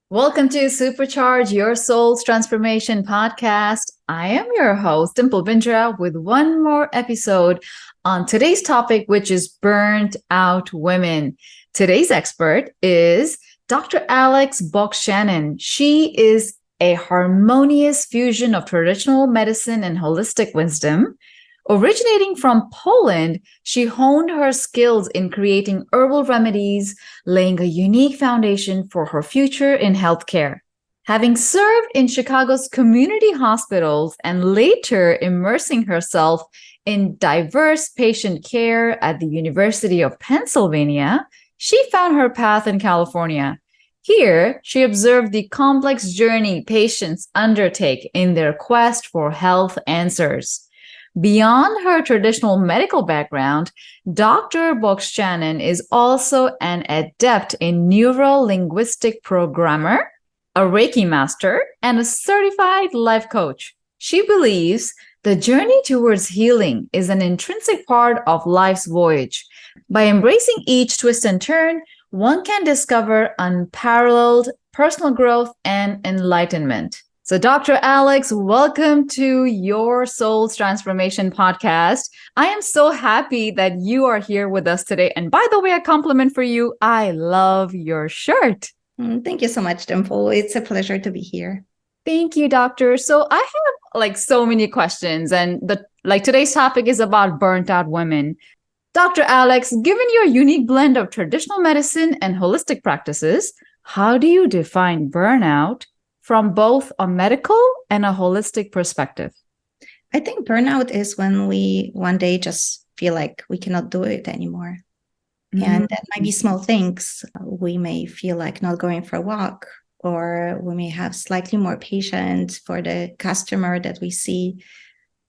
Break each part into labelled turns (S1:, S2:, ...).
S1: Welcome to Supercharge, your soul's transformation podcast. I am your host, Dimple Bindra, with one more episode on today's topic, which is burnt out women. Today's expert is Dr. Alex Bokszczanin. She is a harmonious fusion of traditional medicine and holistic wisdom. Originating from Poland, she honed her skills in creating herbal remedies, laying a unique foundation for her future in healthcare. Having served in Chicago's community hospitals and later immersing herself in diverse patient care at the University of Pennsylvania, she found her path in California. Here, she observed the complex journey patients undertake in their quest for health answers. Beyond her traditional medical background, Dr. Bokszczanin is also an adept in Neuro Linguistic Programmer, a Reiki Master, and a certified life coach. She believes the journey towards healing is an intrinsic part of life's voyage. By embracing each twist and turn, one can discover unparalleled personal growth and enlightenment. So, Dr. Alex, welcome to your Soul's Transformation podcast. I am so happy that you are here with us today. And by the way, a compliment for you. I love your shirt.
S2: Thank you so much, Dimple. It's a pleasure to be here.
S1: Thank you, doctor. So I have so many questions, and today's topic is about burnt out women. Dr. Alex, given your unique blend of traditional medicine and holistic practices, how do you define burnout from both a medical and a holistic perspective?
S2: I think burnout is when we one day just feel like we cannot do it anymore. Mm-hmm. And that might be small things. We may feel like not going for a walk, or we may have slightly more patience for the customer that we see,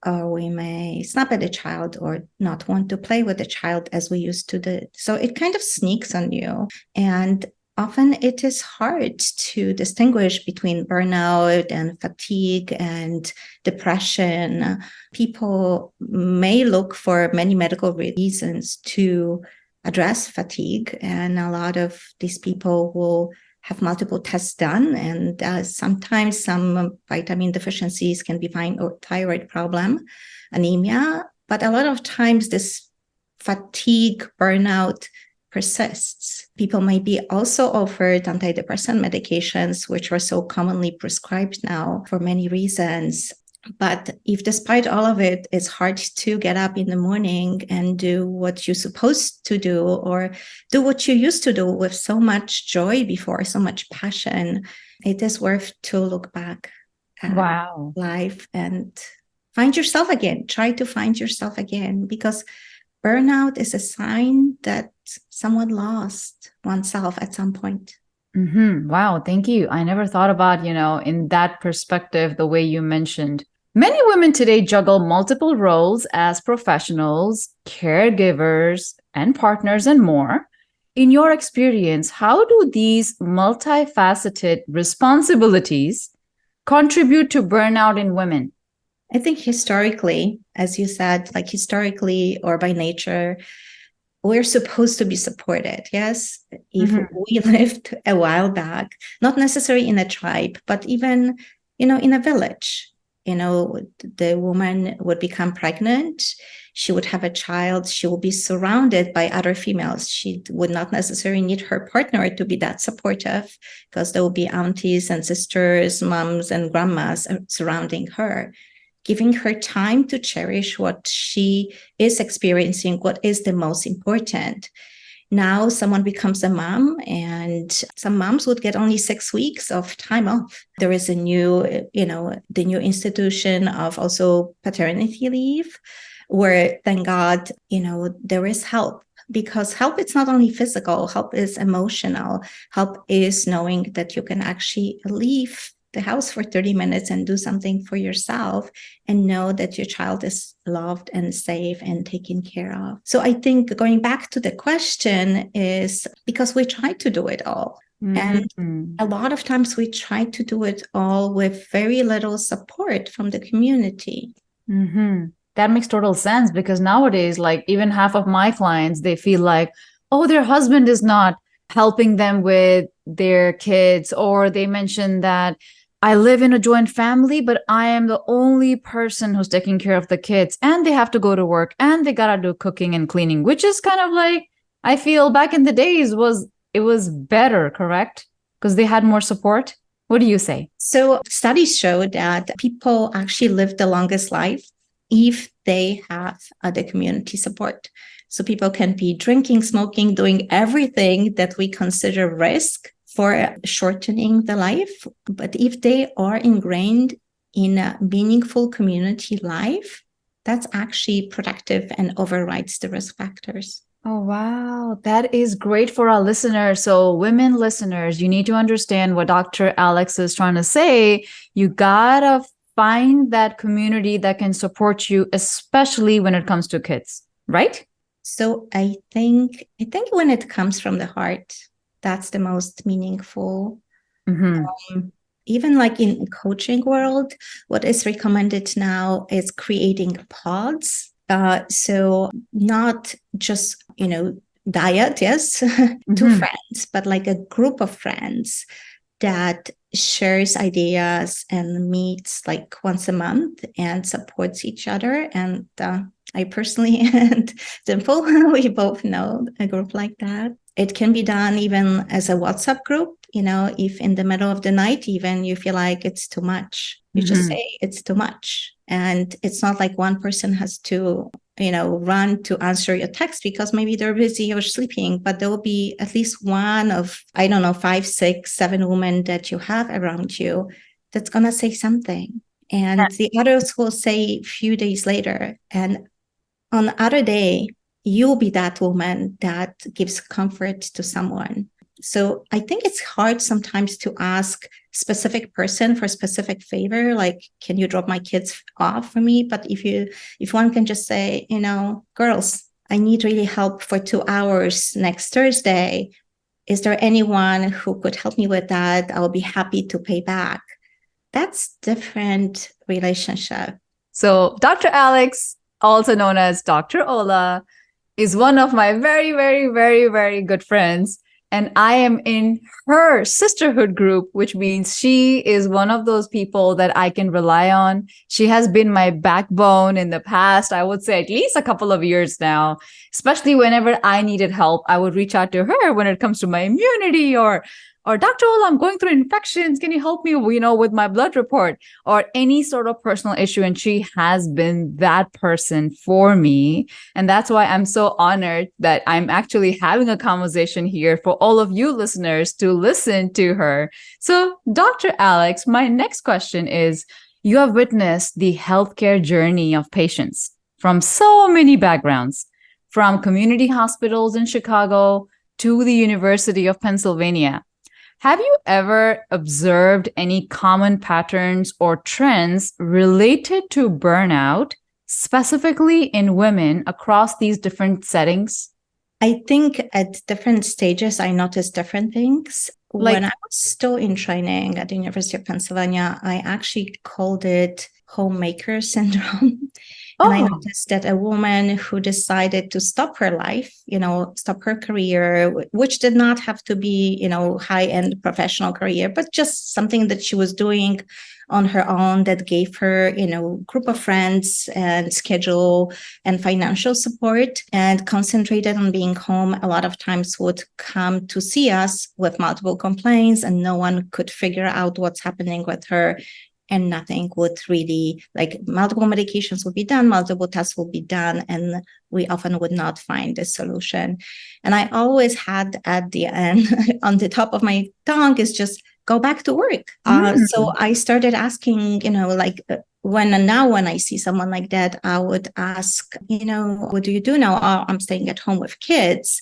S2: or we may snap at a child or not want to play with the child as we used to do. So it kind of sneaks on you. And often it is hard to distinguish between burnout and fatigue and depression. People may look for many medical reasons to address fatigue, and a lot of these people will have multiple tests done, and sometimes some vitamin deficiencies can be found, or thyroid problem, anemia. But a lot of times this fatigue, burnout persists. People might be also offered antidepressant medications, which are so commonly prescribed now for many reasons. But if despite all of it, it's hard to get up in the morning and do what you're supposed to do, or do what you used to do with so much joy before, so much passion, it is worth to look back at life and find yourself again. Try to find yourself again, because burnout is a sign that someone lost oneself at some point.
S1: Mm-hmm. Wow. Thank you. I never thought about, in that perspective, the way you mentioned. Many women today juggle multiple roles as professionals, caregivers, and partners, and more. In your experience, how do these multifaceted responsibilities contribute to burnout in women?
S2: I think historically, as you said, historically or by nature, we're supposed to be supported. Yes. If we lived a while back, not necessarily in a tribe, but even, in a village, the woman would become pregnant. She would have a child. She will be surrounded by other females. She would not necessarily need her partner to be that supportive, because there will be aunties and sisters, moms and grandmas surrounding her, giving her time to cherish what she is experiencing, what is the most important. Now someone becomes a mom, and some moms would get only 6 weeks of time off. There is the new institution of also paternity leave, where, thank God, there is help. Because help, it's not only physical, help is emotional. Help is knowing that you can actually leave the house for 30 minutes and do something for yourself, and know that your child is loved and safe and taken care of. So I think going back to the question is because we try to do it all. Mm-hmm. And a lot of times we try to do it all with very little support from the community.
S1: Mm-hmm. That makes total sense, because nowadays, even half of my clients, they feel like, oh, their husband is not helping them with their kids, or they mention that I live in a joint family, but I am the only person who's taking care of the kids, and they have to go to work and they gotta do cooking and cleaning, which is kind of like, I feel back in the days it was better, correct? Because they had more support. What do you say?
S2: So studies show that people actually live the longest life if they have the community support. So people can be drinking, smoking, doing everything that we consider risk for shortening the life. But if they are ingrained in a meaningful community life, that's actually productive and overrides the risk factors.
S1: Oh, wow. That is great for our listeners. So women listeners, you need to understand what Dr. Alex is trying to say. You gotta find that community that can support you, especially when it comes to kids, right?
S2: So I think when it comes from the heart, that's the most meaningful. Even like in the coaching world, what is recommended now is creating pods. So not just, diet, yes, two friends, but like a group of friends that shares ideas and meets like once a month and supports each other. And I personally and Dimple, we both know a group like that. It can be done even as a WhatsApp group, if in the middle of the night, even you feel like it's too much, you just say it's too much. And it's not like one person has to, run to answer your text because maybe they're busy or sleeping, but there will be at least one of, 5, 6, 7 women that you have around you that's going to say something. And the others will say a few days later. And on the other day, you'll be that woman that gives comfort to someone. So I think it's hard sometimes to ask specific person for a specific favor, like, can you drop my kids off for me? But if one can just say, girls, I need really help for 2 hours next Thursday. Is there anyone who could help me with that? I'll be happy to pay back. That's different relationship.
S1: So Dr. Alex, also known as Dr. Ola, is one of my very, very, very, very good friends. And I am in her sisterhood group, which means she is one of those people that I can rely on. She has been my backbone in the past, I would say at least a couple of years now, especially whenever I needed help. I would reach out to her when it comes to my immunity or Dr. Ola, I'm going through infections. Can you help me, with my blood report or any sort of personal issue? And she has been that person for me. And that's why I'm so honored that I'm actually having a conversation here for all of you listeners to listen to her. So, Dr. Alex, my next question is, you have witnessed the healthcare journey of patients from so many backgrounds, from community hospitals in Chicago to the University of Pennsylvania. Have you ever observed any common patterns or trends related to burnout, specifically in women across these different settings?
S2: I think at different stages, I noticed different things. When I was still in training at the University of Pennsylvania, I actually called it homemaker syndrome. And I noticed that a woman who decided to stop her life, stop her career, which did not have to be, high-end professional career, but just something that she was doing on her own that gave her, group of friends and schedule and financial support, and concentrated on being home, a lot of times would come to see us with multiple complaints and no one could figure out what's happening with her. And nothing would really, multiple medications would be done, multiple tests would be done, and we often would not find a solution. And I always had at the end, on the top of my tongue, is just go back to work. So I started asking, when I see someone like that, I would ask, what do you do now? Oh, I'm staying at home with kids.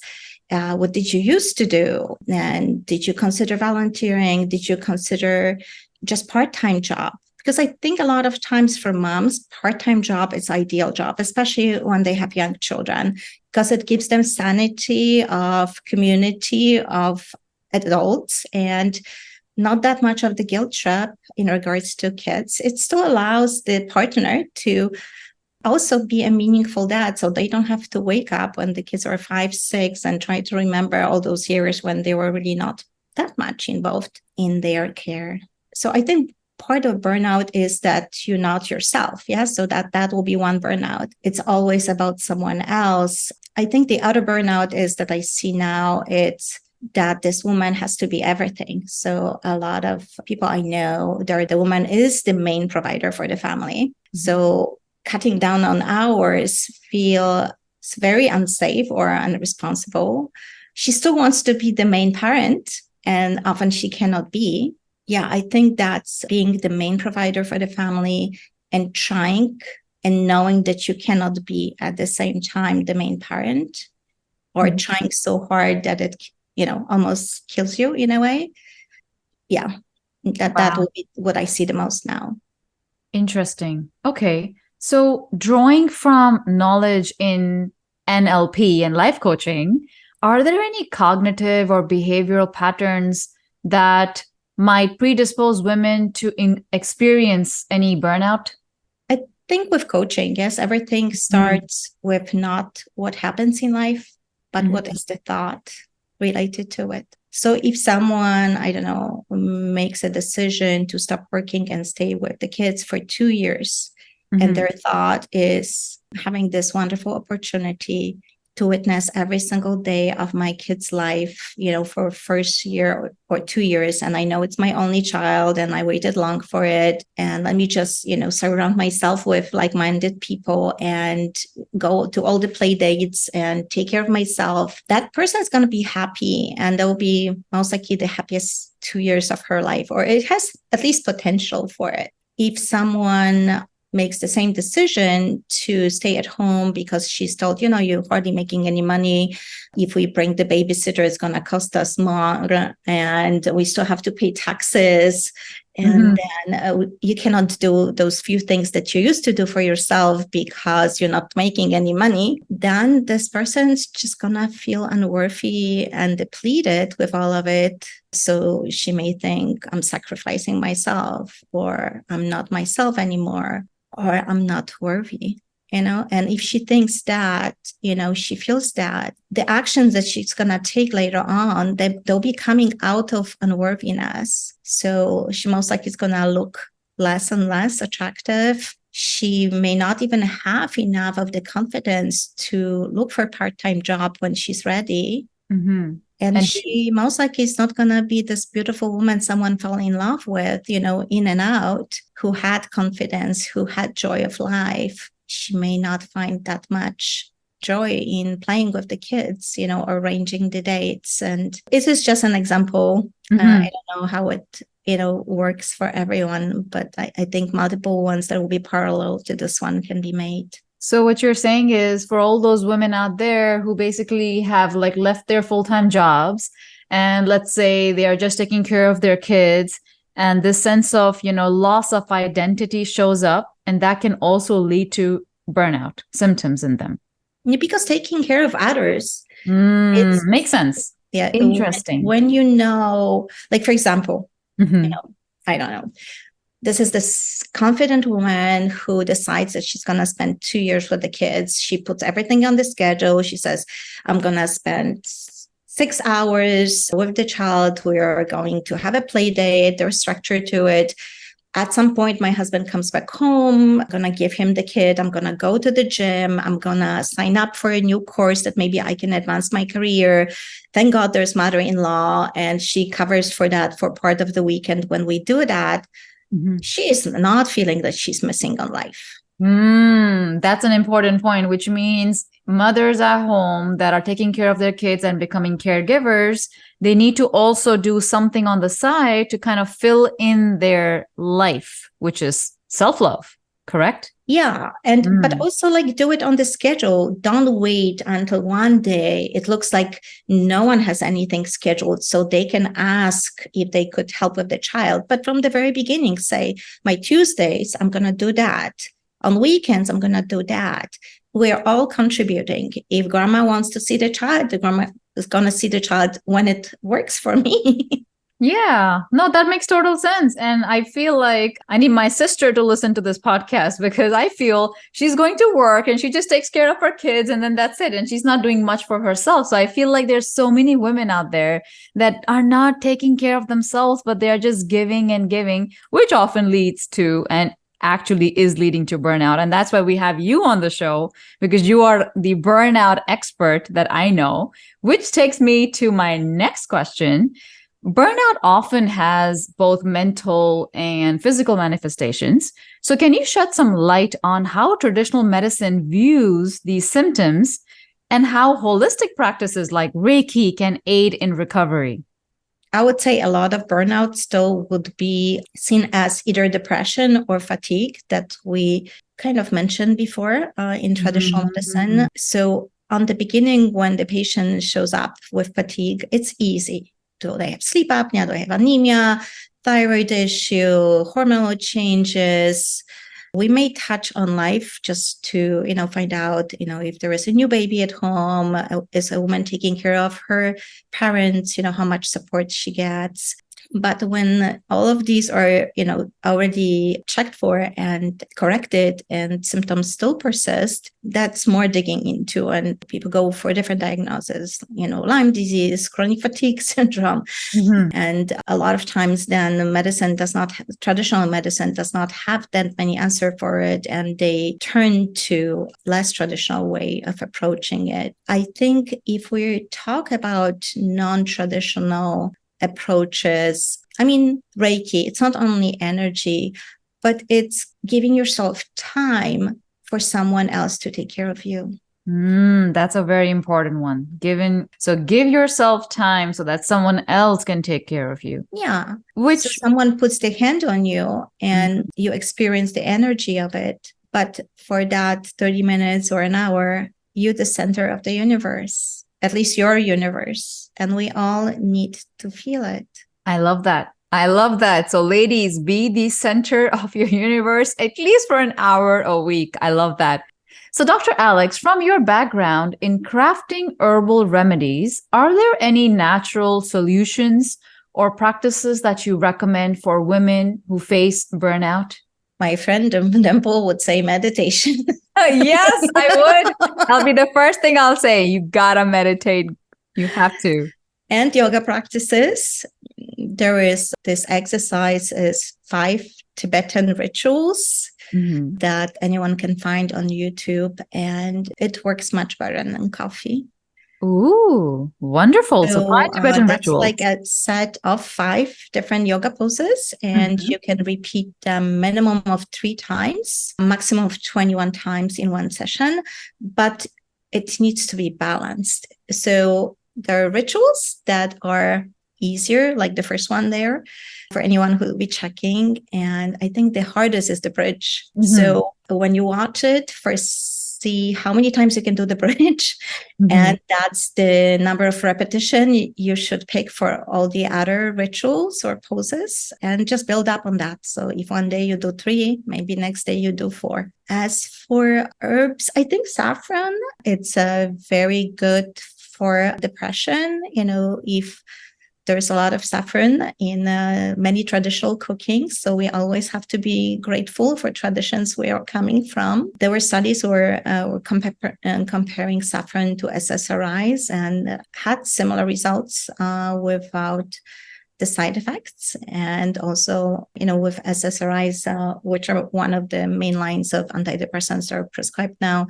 S2: What did you used to do? And did you consider volunteering? Did you consider just part-time job? Because I think a lot of times for moms, part-time job is ideal job, especially when they have young children, because it gives them sanity of community of adults and not that much of the guilt trap in regards to kids. It still allows the partner to also be a meaningful dad, so they don't have to wake up when the kids are 5, 6 and try to remember all those years when they were really not that much involved in their care. So I think part of burnout is that you're not yourself. Yeah. So that will be one burnout. It's always about someone else. I think the other burnout is that I see now, it's that this woman has to be everything. So a lot of people I know, the woman is the main provider for the family. Mm-hmm. So cutting down on hours feels very unsafe or unresponsible. She still wants to be the main parent, and often she cannot be. Yeah, I think that's being the main provider for the family and trying and knowing that you cannot be at the same time the main parent, or mm-hmm. trying so hard that it, almost kills you in a way. Yeah, that will be what I see the most now.
S1: Interesting. Okay. So drawing from knowledge in NLP and life coaching, are there any cognitive or behavioral patterns that might predispose women to experience any burnout?
S2: I think with coaching, yes, everything starts with not what happens in life, but what is the thought related to it. So if someone, I don't know, makes a decision to stop working and stay with the kids for 2 years, and their thought is having this wonderful opportunity to witness every single day of my kid's life, for first year or 2 years. And I know it's my only child and I waited long for it. And let me just, surround myself with like-minded people and go to all the play dates and take care of myself. That person is going to be happy, and that will be most likely the happiest 2 years of her life, or it has at least potential for it. If someone makes the same decision to stay at home because she's told, you're hardly making any money. If we bring the babysitter, it's going to cost us more, and we still have to pay taxes. And then you cannot do those few things that you used to do for yourself because you're not making any money. Then this person's just going to feel unworthy and depleted with all of it. So she may think, I'm sacrificing myself, or I'm not myself anymore, or I'm not worthy, and if she thinks that, she feels that the actions that she's going to take later on, they'll be coming out of unworthiness. So she most likely is going to look less and less attractive. She may not even have enough of the confidence to look for a part-time job when she's ready. And she most likely is not going to be this beautiful woman someone fell in love with, in and out, who had confidence, who had joy of life. She may not find that much joy in playing with the kids, arranging the dates. And this is just an example. I don't know how it, works for everyone, but I think multiple ones that will be parallel to this one can be made.
S1: So what you're saying is, for all those women out there who basically have left their full-time jobs, and let's say they are just taking care of their kids, and this sense of, loss of identity shows up, and that can also lead to burnout symptoms in them.
S2: Yeah, because taking care of others
S1: makes sense.
S2: Yeah.
S1: Interesting.
S2: When for example, I don't know. This is this confident woman who decides that she's going to spend 2 years with the kids. She puts everything on the schedule. She says, I'm going to spend 6 hours with the child. We are going to have a play date. There's structure to it. At some point, my husband comes back home. I'm going to give him the kid. I'm going to go to the gym. I'm going to sign up for a new course that maybe I can advance my career. Thank God there's mother-in-law, and she covers for that for part of the weekend. When we do that, she is not feeling that she's missing on life.
S1: That's an important point, which means mothers at home that are taking care of their kids and becoming caregivers, they need to also do something on the side to kind of fill in their life, which is self-love, correct?
S2: Yeah. And but also do it on the schedule. Don't wait until one day it looks like no one has anything scheduled, so they can ask if they could help with the child. But from the very beginning, say, my Tuesdays, I'm going to do that. On weekends, I'm going to do that. We're all contributing. If grandma wants to see the child, the grandma is going to see the child when it works for me.
S1: Yeah, no, that makes total sense. And I feel like I need my sister to listen to this podcast because I feel she's going to work and she just takes care of her kids and then that's it. And she's not doing much for herself. So I feel like there's so many women out there that are not taking care of themselves, but they are just giving and giving, which often leads to and actually is leading to burnout. And that's why we have you on the show because you are the burnout expert that I know, which takes me to my next question. Burnout often has both mental and physical manifestations. So, can you shed some light on how traditional medicine views these symptoms and how holistic practices like Reiki can aid in recovery?
S2: I would say a lot of burnout still would be seen as either depression or fatigue that we kind of mentioned before in traditional medicine. So, on the beginning, when the patient shows up with fatigue, it's easy. Do they have sleep apnea? Do they have anemia, thyroid issue, hormonal changes? We may touch on life just to, find out, if there is a new baby at home, is a woman taking care of her parents, how much support she gets. But when all of these are, already checked for and corrected and symptoms still persist, that's more digging into. And people go for different diagnoses, Lyme disease, chronic fatigue syndrome. And a lot of times then traditional medicine does not have that many answers for it. And they turn to less traditional way of approaching it. I think if we talk about non-traditional approaches, Reiki, it's not only energy, but it's giving yourself time for someone else to take care of you.
S1: That's a very important one. Give yourself time so that someone else can take care of you.
S2: Yeah. So someone puts their hand on you and you experience the energy of it. But for that 30 minutes or an hour, you're the center of the universe, at least your universe. And we all need to feel it.
S1: I love that. I love that. So ladies, be the center of your universe, at least for an hour a week. I love that. So Dr. Alex, from your background in crafting herbal remedies, are there any natural solutions or practices that you recommend for women who face burnout?
S2: My friend Dimple would say meditation.
S1: Yes, I would. That'll be the first thing I'll say. You gotta meditate. You have to.
S2: And yoga practices. There is this exercise is 5 Tibetan rituals that anyone can find on YouTube, and it works much better than coffee.
S1: Ooh, wonderful. So 5 Tibetan
S2: that's
S1: rituals.
S2: like a set of 5 different yoga poses, and you can repeat them minimum of 3 times, maximum of 21 times in one session, but it needs to be balanced. So there are rituals that are easier, like the first one there, for anyone who will be checking. And I think the hardest is the bridge. So when you watch it, first see how many times you can do the bridge. And that's the number of repetition you should pick for all the other rituals or poses, and just build up on that. So if one day you do 3, maybe next day you do 4. As for herbs, I think saffron, it's very good for depression. If there's a lot of saffron in many traditional cooking. So we always have to be grateful for traditions we are coming from. There were studies were comparing saffron to SSRIs and had similar results without the side effects. And also, with SSRIs, which are one of the main lines of antidepressants that are prescribed now,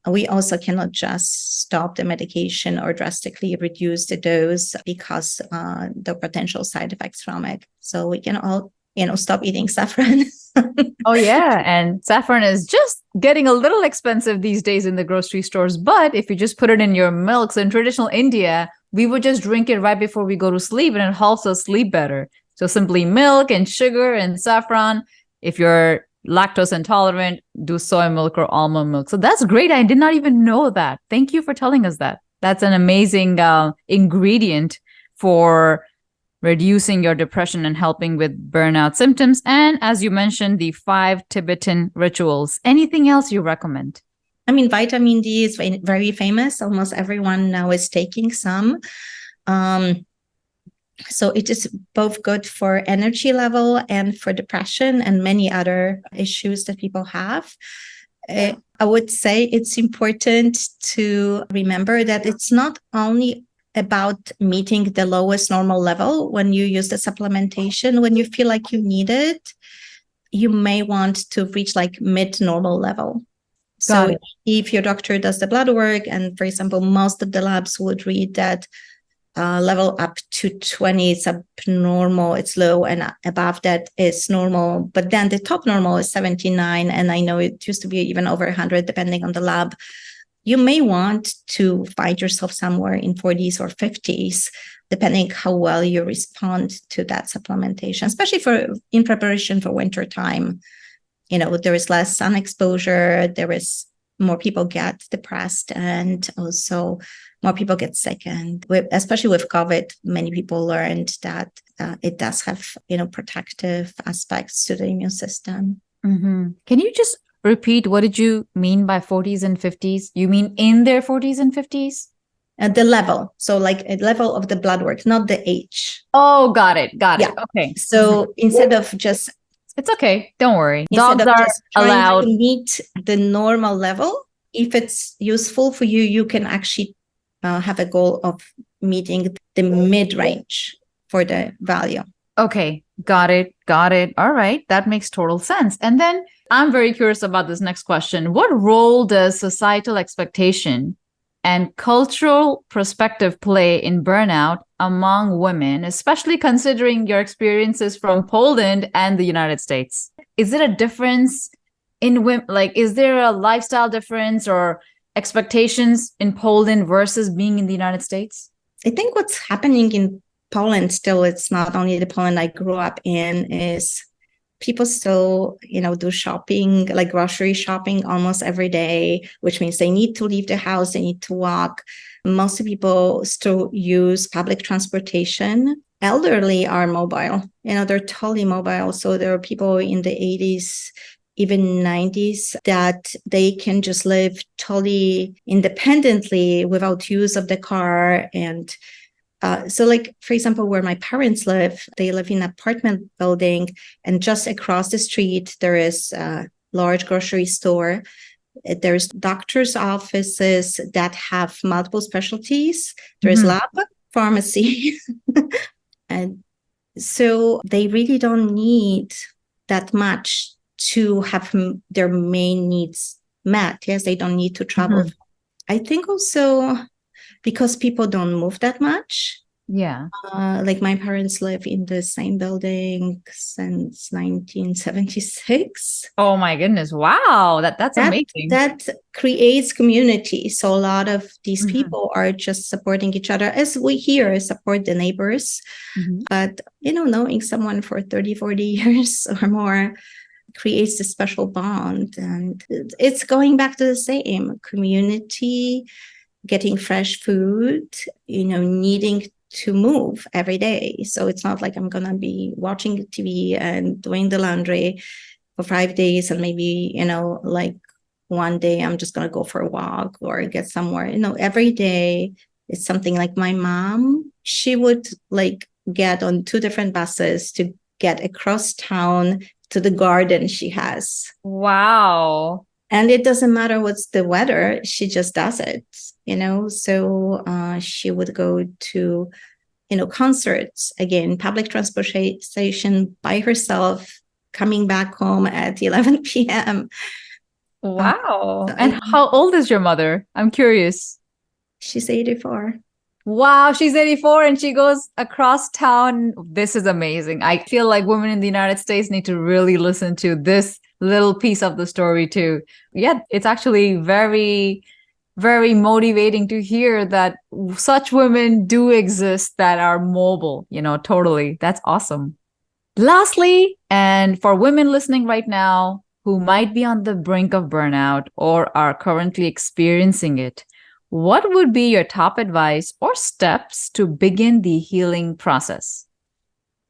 S2: we also cannot just stop the medication or drastically reduce the dose because the potential side effects from it. So we can all, stop eating saffron.
S1: Oh, yeah. And saffron is just getting a little expensive these days in the grocery stores. But if you just put it in your milks in traditional India, we would just drink it right before we go to sleep, and it helps us sleep better. So simply milk and sugar and saffron. If you're lactose intolerant, do soy milk or almond milk. So that's great. I did not even know that. Thank you for telling us that. That's an amazing ingredient for reducing your depression and helping with burnout symptoms. And as you mentioned, the 5 Tibetan rituals. Anything else you recommend?
S2: Vitamin D is very famous. Almost everyone now is taking some. So it is both good for energy level and for depression and many other issues that people have. I would say it's important to remember that it's not only about meeting the lowest normal level when you use the supplementation. When you feel like you need it, you may want to reach like mid-normal level. So if your doctor does the blood work, and for example, most of the labs would read that level up to 20 is abnormal, it's low, and above that is normal. But then the top normal is 79, and I know it used to be even over 100, depending on the lab. You may want to find yourself somewhere in 40s or 50s, depending how well you respond to that supplementation, especially in preparation for winter time. There is less sun exposure, there is more people get depressed, and also more people get sick. And especially with COVID, many people learned that it does have, protective aspects to the immune system.
S1: Mm-hmm. Can you just repeat, what did you mean by 40s and 50s? You mean in their 40s and 50s?
S2: The level. So like a level of the blood work, not the age.
S1: Oh, got it. Okay.
S2: So instead of just...
S1: It's okay. Don't worry.
S2: Dogs are
S1: allowed
S2: to meet the normal level. If it's useful for you, you can actually have a goal of meeting the mid-range for the value.
S1: Okay. Got it. All right. That makes total sense. And then I'm very curious about this next question. What role does societal expectation and cultural perspective play in burnout among women, especially considering your experiences from Poland and the United States? Is it a difference in women? Like, is there a lifestyle difference or expectations in Poland versus being in the United States?
S2: I think what's happening in Poland still, it's not only the Poland I grew up in, is people still, do shopping, like grocery shopping almost every day, which means they need to leave the house, they need to walk. Most people still use public transportation. Elderly are mobile, they're totally mobile. So there are people in the 80s, even 90s, that they can just live totally independently without use of the car. And so like, for example, where my parents live, they live in an apartment building, and just across the street, there is a large grocery store. There's doctors' offices that have multiple specialties. There's lab, pharmacy. And so they really don't need that much to have their main needs met. Yes, they don't need to travel. I think also because people don't move that much.
S1: Yeah.
S2: Like my parents live in the same building since 1976.
S1: Oh my goodness. Wow. That's amazing.
S2: That creates community. So a lot of these people are just supporting each other, as we here support the neighbors. But, knowing someone for 30, 40 years or more creates a special bond. And it's going back to the same community, getting fresh food, needing to move every day. So it's not like I'm going to be watching TV and doing the laundry for 5 days and maybe, like one day I'm just going to go for a walk or get somewhere. Every day it's something. Like my mom, she would like get on 2 different buses to get across town to the garden she has.
S1: Wow.
S2: And it doesn't matter what's the weather, she just does it, So she would go to, concerts, again, public transportation by herself, coming back home at 11 p.m.
S1: Wow. And how old is your mother? I'm curious.
S2: She's 84.
S1: Wow, she's 84 and she goes across town. This is amazing. I feel like women in the United States need to really listen to this little piece of the story too. Yeah, it's actually very, very motivating to hear that such women do exist that are mobile, totally. That's awesome. Lastly, and for women listening right now who might be on the brink of burnout or are currently experiencing it, what would be your top advice or steps to begin the healing process?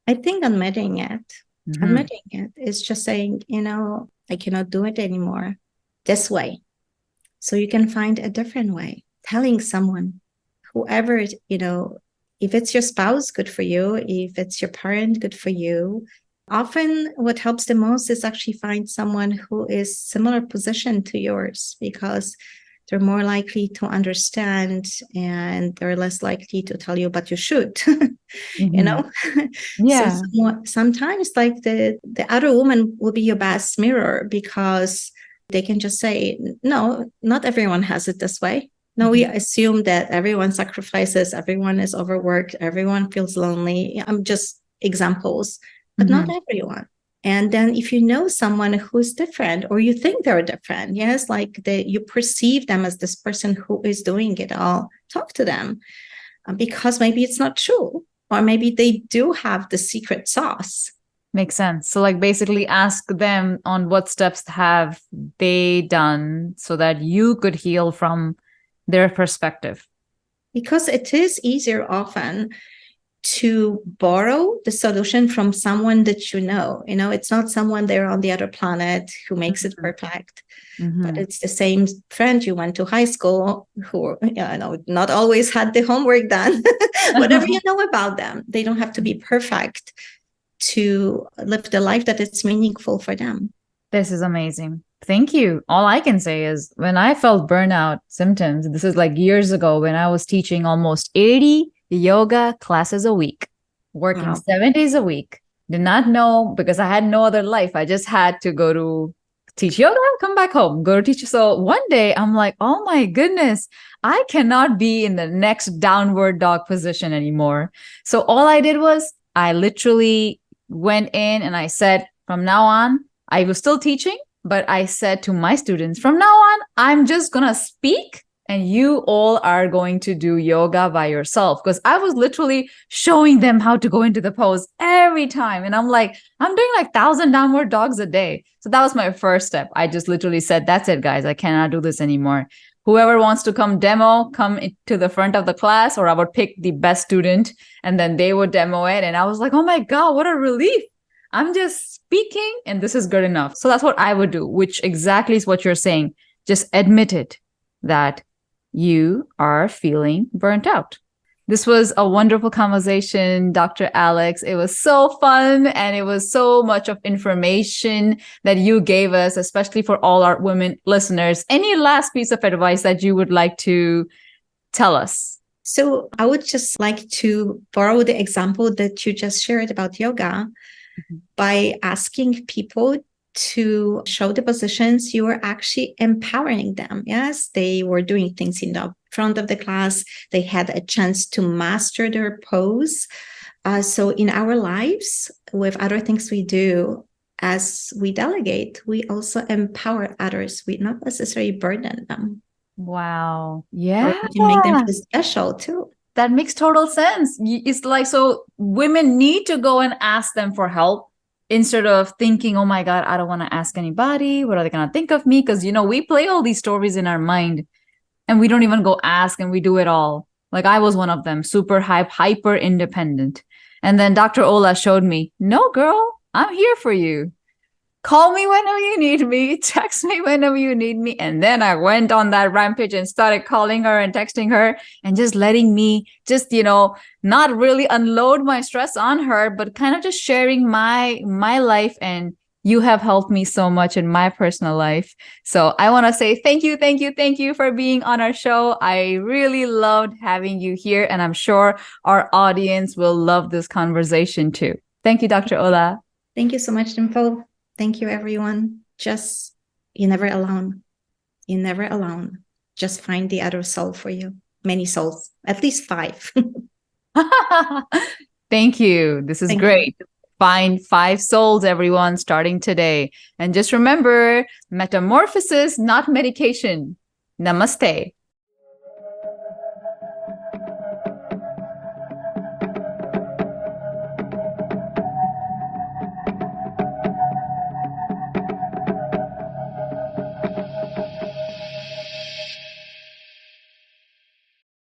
S2: I think admitting it. Admitting it is just saying, I cannot do it anymore this way. So you can find a different way. Telling someone, whoever, If it's your spouse, good for you. If it's your parent, good for you. Often what helps the most is actually find someone who is similar position to yours, because they're more likely to understand and they're less likely to tell you, but you should, you know? So
S1: Yeah.
S2: sometimes like the other woman will be your best mirror, because they can just say, no, not everyone has it this way. No, we assume that everyone sacrifices, everyone is overworked, everyone feels lonely. I'm just examples, but not everyone. And then if you know someone who's different, or you think they're different, yes, like you perceive them as this person who is doing it all, talk to them, because maybe it's not true, or maybe they do have the secret sauce.
S1: Makes sense. So like basically ask them on what steps have they done so that you could heal from their perspective.
S2: Because it is easier often to borrow the solution from someone that you know. It's not someone there on the other planet who makes it perfect, but it's the same friend you went to high school who, not always had the homework done. Whatever you know about them, they don't have to be perfect to live the life that is meaningful for them.
S1: This is amazing. Thank you. All I can say is when I felt burnout symptoms, this is like years ago when I was teaching almost 80 yoga classes a week, working 7 days a week. Did not know, because I had no other life. I just had to go to teach yoga, come back home, go to teach. So one day I'm like, oh my goodness, I cannot be in the next downward dog position anymore. So all I did was I literally went in and I said, from now on, I was still teaching, but I said to my students, from now on, I'm just going to speak and you all are going to do yoga by yourself. Because I was literally showing them how to go into the pose every time. And I'm like, I'm doing like 1,000 downward dogs a day. So that was my first step. I just literally said, that's it, guys. I cannot do this anymore. Whoever wants to come demo, come to the front of the class, or I would pick the best student and then they would demo it. And I was like, oh my God, what a relief. I'm just speaking and this is good enough. So that's what I would do, which exactly is what you're saying. Just admit it, that you are feeling burnt out. This was a wonderful conversation, Dr. Alex. It was so fun and it was so much of information that you gave us, especially for all our women listeners. Any last piece of advice that you would like to tell us?
S2: So I would just like to borrow the example that you just shared about yoga by asking people to show the positions. You were actually empowering them. Yes, they were doing things in the front of the class. They had a chance to master their pose. So in our lives, with other things we do, as we delegate, we also empower others. We not necessarily burden them.
S1: Wow. Yeah.
S2: Or we can make them feel special too.
S1: That makes total sense. It's like, so women need to go and ask them for help instead of thinking, oh my God, I don't want to ask anybody. What are they going to think of me? Because, we play all these stories in our mind and we don't even go ask, and we do it all. Like I was one of them, super hyper independent. And then Dr. Ola showed me, no, girl, I'm here for you. Call me whenever you need me. Text me whenever you need me. And then I went on that rampage and started calling her and texting her and just letting me just, not really unload my stress on her, but kind of just sharing my life. And you have helped me so much in my personal life. So I want to say thank you for being on our show. I really loved having you here. And I'm sure our audience will love this conversation too. Thank you, Dr. Ola.
S2: Thank you so much, Dimple. Thank you, everyone. You're never alone. You're never alone. Just find the other soul for you. Many souls, at least 5.
S1: Thank you. This is great. Find 5 souls, everyone, starting today. And just remember, metamorphosis, not medication. Namaste.